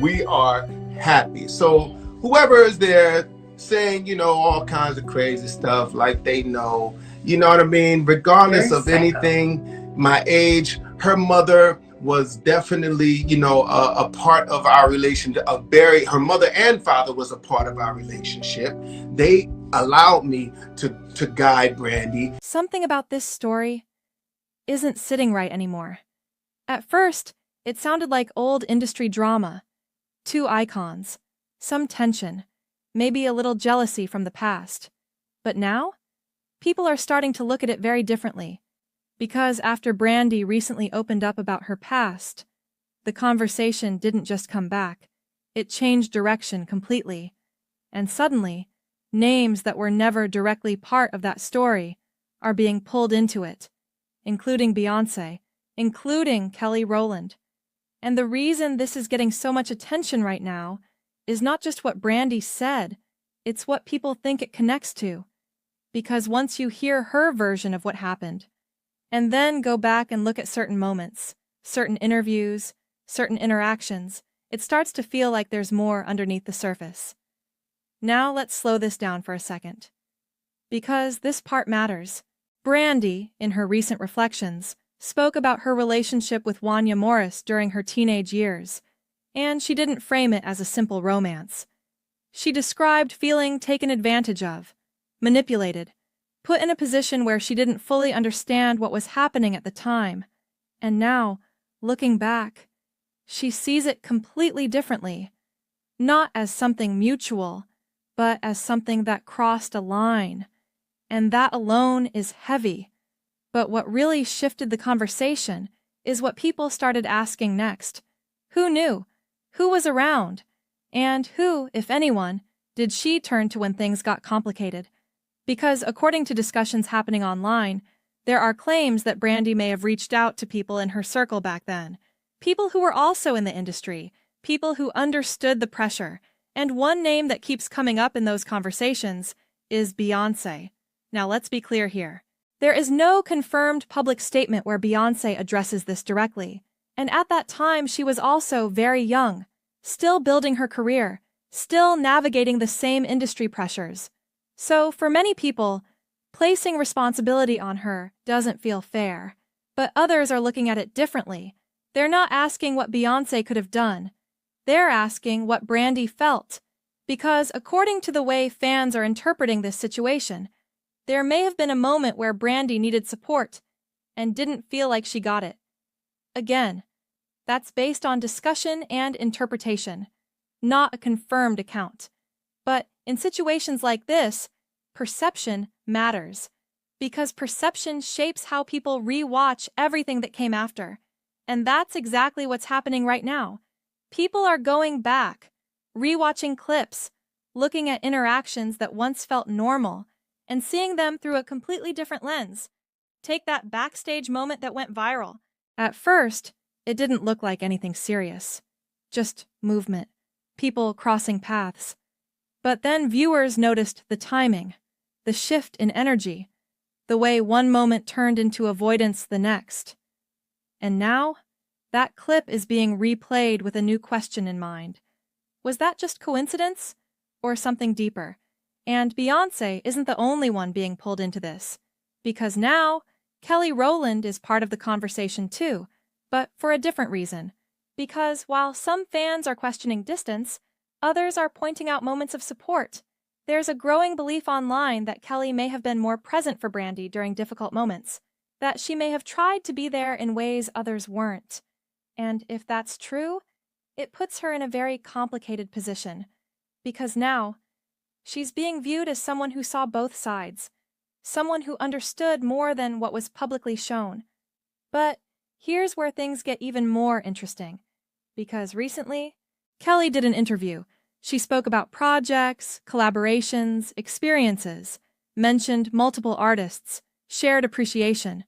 we are happy. So whoever is there saying, all kinds of crazy stuff like they know, you know what I mean? Regardless of anything, my age, her mother was definitely, a part of our relationship. Her mother and father was a part of our relationship. They allowed me to guide Brandy. Something about this story isn't sitting right anymore. At first, it sounded like old industry drama. Two icons, some tension, maybe a little jealousy from the past. But now, people are starting to look at it very differently. Because after Brandy recently opened up about her past, the conversation didn't just come back, it changed direction completely. And suddenly, names that were never directly part of that story are being pulled into it, including Beyoncé, including Kelly Rowland. And the reason this is getting so much attention right now is not just what Brandy said, it's what people think it connects to. Because once you hear her version of what happened, and then go back and look at certain moments, certain interviews, certain interactions, it starts to feel like there's more underneath the surface. Now let's slow this down for a second. Because this part matters. Brandy, in her recent reflections, spoke about her relationship with Wanya Morris during her teenage years, and she didn't frame it as a simple romance. She described feeling taken advantage of, manipulated, put in a position where she didn't fully understand what was happening at the time. And now, looking back, she sees it completely differently, not as something mutual, but as something that crossed a line. And that alone is heavy. But what really shifted the conversation is what people started asking next. Who knew? Who was around? And who, if anyone, did she turn to when things got complicated? Because according to discussions happening online, there are claims that Brandy may have reached out to people in her circle back then, people who were also in the industry, people who understood the pressure, and one name that keeps coming up in those conversations is Beyoncé. Now let's be clear here. There is no confirmed public statement where Beyoncé addresses this directly, and at that time she was also very young, still building her career, still navigating the same industry pressures. So, for many people, placing responsibility on her doesn't feel fair, but others are looking at it differently. They're not asking what Beyoncé could have done. They're asking what Brandy felt, because according to the way fans are interpreting this situation, there may have been a moment where Brandy needed support and didn't feel like she got it. Again, that's based on discussion and interpretation, not a confirmed account. But in situations like this, perception matters, because perception shapes how people re-watch everything that came after. And that's exactly what's happening right now. People are going back, re-watching clips, looking at interactions that once felt normal, and seeing them through a completely different lens. Take that backstage moment that went viral. At first, it didn't look like anything serious. Just movement, people crossing paths. But then viewers noticed the timing, the shift in energy, the way one moment turned into avoidance the next. And now, that clip is being replayed with a new question in mind. Was that just coincidence, or something deeper? And Beyoncé isn't the only one being pulled into this, because now, Kelly Rowland is part of the conversation too, but for a different reason. Because while some fans are questioning distance, others are pointing out moments of support. There's a growing belief online that Kelly may have been more present for Brandy during difficult moments, that she may have tried to be there in ways others weren't. And if that's true, it puts her in a very complicated position, because now, she's being viewed as someone who saw both sides, someone who understood more than what was publicly shown. But here's where things get even more interesting, because recently, Kelly did an interview. She spoke about projects, collaborations, experiences, mentioned multiple artists, shared appreciation,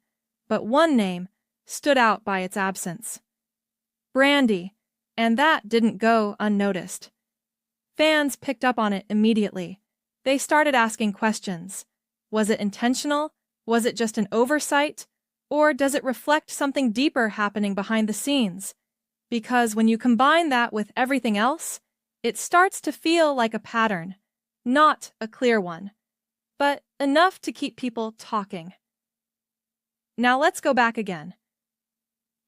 but one name stood out by its absence. Brandy, and that didn't go unnoticed. Fans picked up on it immediately. They started asking questions. Was it intentional? Was it just an oversight? Or does it reflect something deeper happening behind the scenes? Because when you combine that with everything else, it starts to feel like a pattern, not a clear one, but enough to keep people talking. Now let's go back again.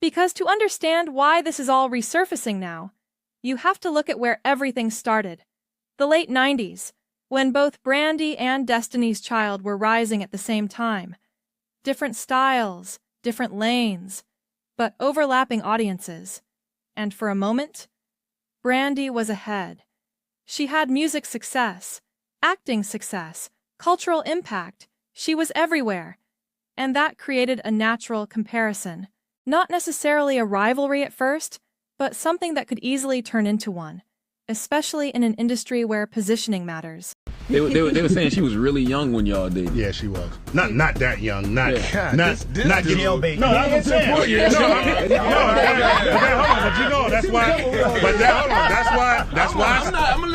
Because to understand why this is all resurfacing now, you have to look at where everything started. The late 90s, when both Brandy and Destiny's Child were rising at the same time. Different styles, different lanes, but overlapping audiences. And for a moment, Brandy was ahead. She had music success, acting success, cultural impact. She was everywhere. And that created a natural comparison. Not necessarily a rivalry at first, but something that could easily turn into one, especially in an industry where positioning matters. They were saying she was really young when y'all dated. Yeah, she was. Not that young. Not jailbait. No, that's what I'm saying. Hold on, but you know that's why. But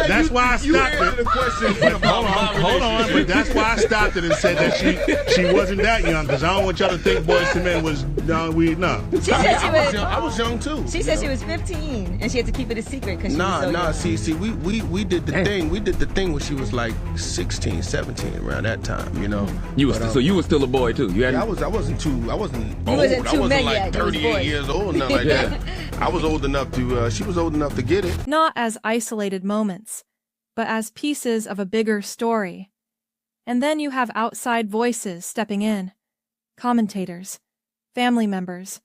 that's why I stopped it. Hold on, but that's why I stopped it and said that she wasn't that young, because I don't want y'all to think Boyz II Men was no. I was young too. She said she was 15 and she had to keep it a secret because she was so young. See, we did the thing. We did the thing when she was like 16, 17, around that time, you know. So you were still a boy too. You I wasn't old. I wasn't many like yet, 38 years old, nothing like that. I was old enough to, she was old enough to get it. Not as isolated moments, but as pieces of a bigger story. And then you have outside voices stepping in. Commentators, family members,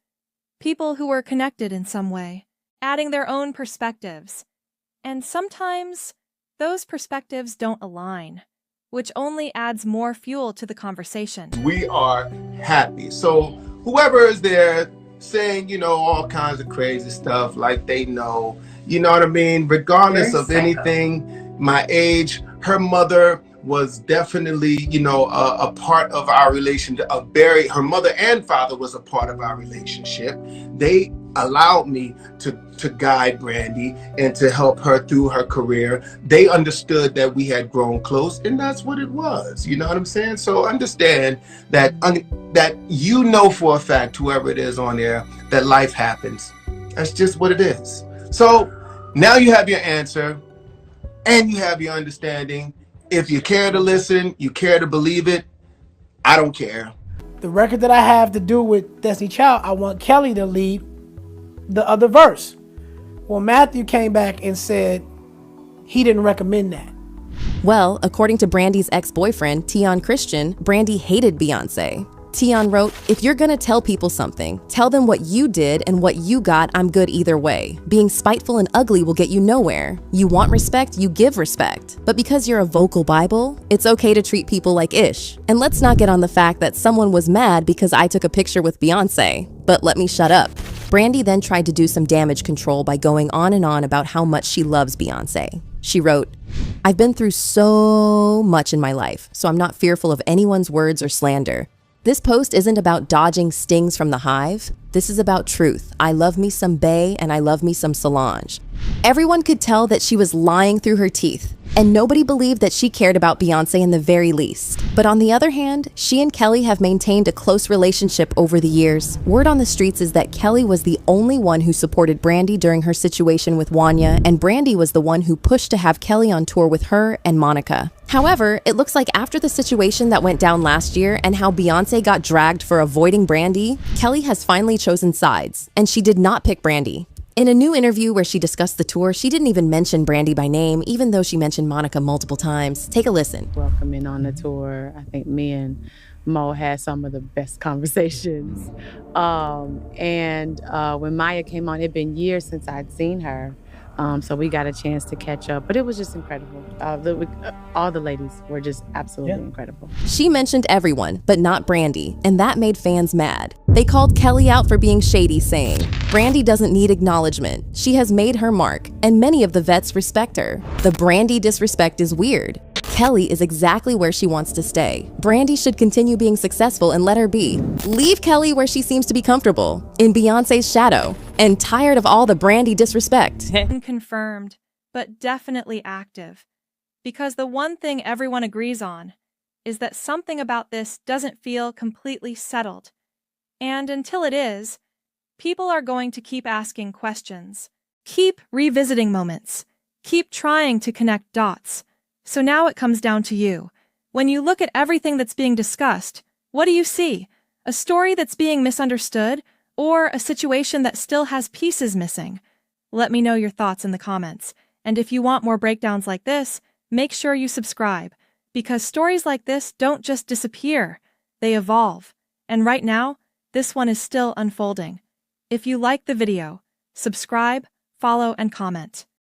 people who were connected in some way, adding their own perspectives. And sometimes those perspectives don't align, which only adds more fuel to the conversation. We are happy. So whoever is there saying, you know, all kinds of crazy stuff like they know, you know what I mean? Regardless of anything, my age, her mother was definitely, you know, a part of our relationship. Her mother and father was a part of our relationship. They allowed me to guide Brandy and to help her through her career. They understood that we had grown close, and that's what it was. You know what I'm saying? So understand that that you know for a fact, whoever it is on there, that life happens. That's just what it is. So now you have your answer and you have your understanding. If you care to listen, you care to believe it, I don't care. The record that I have to do with Destiny Child, I want Kelly to lead the other verse. Well, Matthew came back and said he didn't recommend that. Well, according to Brandy's ex-boyfriend, Tion Christian, Brandy hated Beyonce. Tion wrote, "If you're gonna tell people something, tell them what you did and what you got. I'm good either way. Being spiteful and ugly will get you nowhere. You want respect, you give respect. But because you're a vocal Bible, it's okay to treat people like ish. And let's not get on the fact that someone was mad because I took a picture with Beyonce. But let me shut up." Brandy then tried to do some damage control by going on and on about how much she loves Beyonce. She wrote, "I've been through so much in my life, so I'm not fearful of anyone's words or slander. This post isn't about dodging stings from the hive. This is about truth. I love me some Bey and I love me some Solange." Everyone could tell that she was lying through her teeth, and nobody believed that she cared about Beyonce in the very least. But on the other hand, she and Kelly have maintained a close relationship over the years. Word on the streets is that Kelly was the only one who supported Brandy during her situation with Wanya, and Brandy was the one who pushed to have Kelly on tour with her and Monica. However, it looks like after the situation that went down last year and how Beyonce got dragged for avoiding Brandy, Kelly has finally chosen sides, and she did not pick Brandy. In a new interview where she discussed the tour, she didn't even mention Brandy by name, even though she mentioned Monica multiple times. Take a listen. Welcoming on the tour, I think me and Mo had some of the best conversations. When Maya came on, it had been years since I'd seen her. So we got a chance to catch up, but it was just incredible. All the ladies were just absolutely incredible. She mentioned everyone, but not Brandy, and that made fans mad. They called Kelly out for being shady, saying, "Brandy doesn't need acknowledgement. She has made her mark, and many of the vets respect her. The Brandy disrespect is weird. Kelly is exactly where she wants to stay. Brandy should continue being successful and let her be. Leave Kelly where she seems to be comfortable, in Beyonce's shadow, and tired of all the Brandy disrespect." Confirmed, but definitely active. Because the one thing everyone agrees on is that something about this doesn't feel completely settled. And until it is, People are going to keep asking questions, keep revisiting moments, keep trying to connect dots. So now it comes down to you. When you look at everything that's being discussed, what do you see? A story that's being misunderstood, or a situation that still has pieces missing? Let me know your thoughts in the comments. And if you want more breakdowns like this, make sure you subscribe, because stories like this don't just disappear, they evolve. And right now, this one is still unfolding. If you like the video, subscribe, follow, and comment.